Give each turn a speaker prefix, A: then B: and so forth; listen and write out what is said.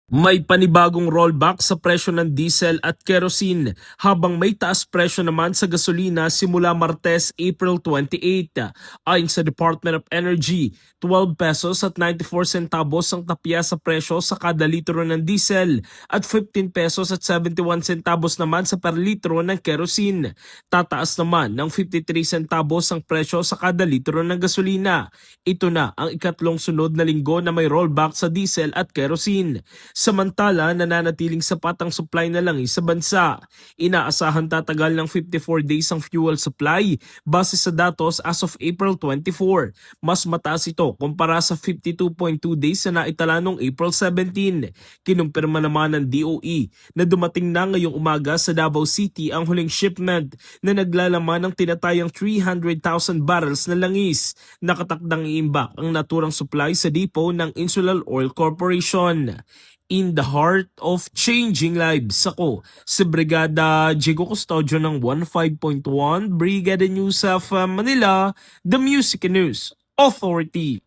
A: May panibagong rollback sa presyo ng diesel at kerosene habang may taas presyo naman sa gasolina simula Martes, April 28. Ayon sa Department of Energy, 12 pesos at 94 centavos ang tapya sa presyo sa kada litro ng diesel at 15 pesos at 71 centavos naman sa per litro ng kerosene. Tataas naman ng 53 centavos ang presyo sa kada litro ng gasolina. Ito na ang ikatlong sunod na linggo na may rollback sa diesel at kerosene. Samantala, nananatiling sapat ang supply na langis sa bansa. Inaasahan tatagal ng 54 days ang fuel supply base sa datos as of April 24. Mas mataas ito kumpara sa 52.2 days na naitala noong April 17. Kinumpirma naman ng DOE na dumating na ngayong umaga sa Davao City ang huling shipment na naglalaman ng tinatayang 300,000 barrels na langis. Nakatakdang iimbak ang naturang supply sa depot ng Insular Oil Corporation. In the heart of changing lives, ako si Brigada Diego Custodio ng 15.1 Brigada News of Manila, the Music News Authority.